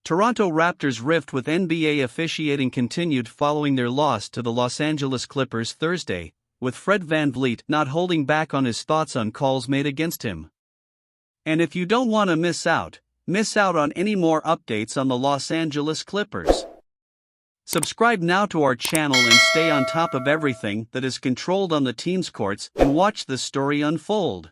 Toronto Raptors' rift with NBA officiating continued following their loss to the Los Angeles Clippers Thursday, with Fred VanVleet not holding back on his thoughts on calls made against him. And if you don't want to miss out on any more updates on the Los Angeles Clippers, subscribe now to our channel and stay on top of everything that is controlled on the team's courts and watch the story unfold.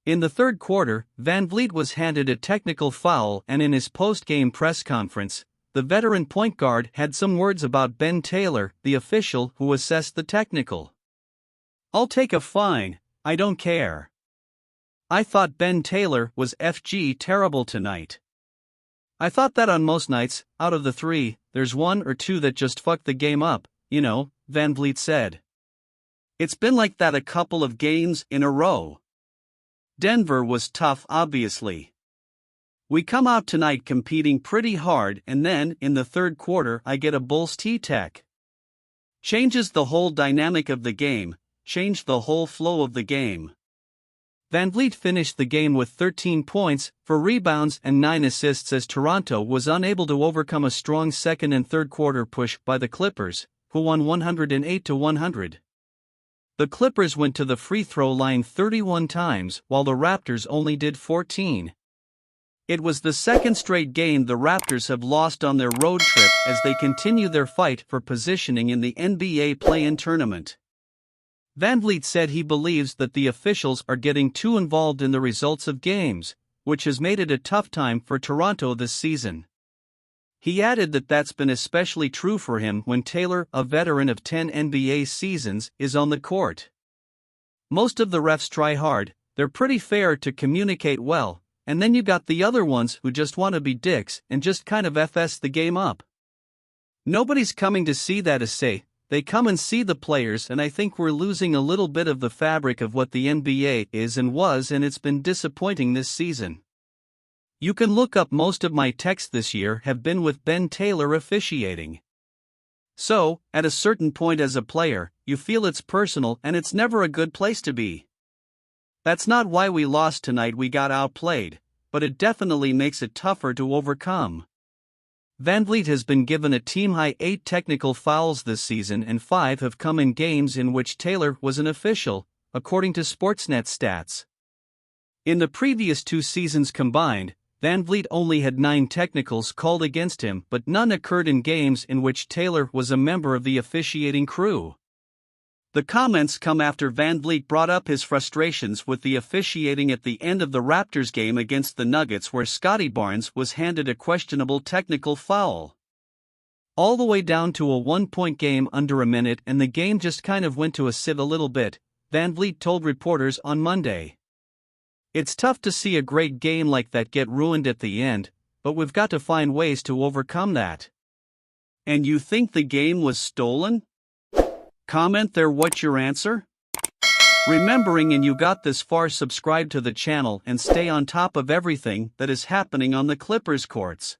In the third quarter, VanVleet was handed a technical foul, and in his post-game press conference, the veteran point guard had some words about Ben Taylor, the official who assessed the technical. "I'll take a fine, I don't care. I thought Ben Taylor was FG terrible tonight. I thought that on most nights, out of the three, there's one or two that just fuck the game up, VanVleet said. It's been like that a couple of games in a row. Denver was tough, obviously. We come out tonight competing pretty hard, and then, in the third quarter, I get a Bulls T-Tech. Changes the whole dynamic of the game, changed the whole flow of the game." VanVleet finished the game with 13 points, 4 rebounds and 9 assists as Toronto was unable to overcome a strong second and third quarter push by the Clippers, who won 108-100. The Clippers went to the free throw line 31 times, while the Raptors only did 14. It was the second straight game the Raptors have lost on their road trip as they continue their fight for positioning in the NBA play-in tournament. VanVleet said he believes that the officials are getting too involved in the results of games, which has made it a tough time for Toronto this season. He added that that's been especially true for him when Taylor, a veteran of 10 NBA seasons, is on the court. "Most of the refs try hard, they're pretty fair to communicate well, and then you got the other ones who just want to be dicks and just kind of FS the game up. Nobody's coming to see that essay, they come and see the players, and I think we're losing a little bit of the fabric of what the NBA is and was, and it's been disappointing this season. You can look up most of my texts this year have been with Ben Taylor officiating. So, at a certain point as a player, you feel it's personal and it's never a good place to be. That's not why we lost tonight, we got outplayed, but it definitely makes it tougher to overcome." VanVleet has been given a team-high 8 technical fouls this season, and 5 have come in games in which Taylor was an official, according to Sportsnet stats. In the previous 2 seasons combined, VanVleet only had 9 technicals called against him, but none occurred in games in which Taylor was a member of the officiating crew. The comments come after VanVleet brought up his frustrations with the officiating at the end of the Raptors game against the Nuggets, where Scotty Barnes was handed a questionable technical foul. All the way down to a 1-point game under a minute, and the game just kind of went to a sieve a little bit, VanVleet told reporters on Monday. "It's tough to see a great game like that get ruined at the end, but we've got to find ways to overcome that." And you think the game was stolen? Comment there what's your answer? Remembering, and you got this far, subscribe to the channel and stay on top of everything that is happening on the Clippers courts.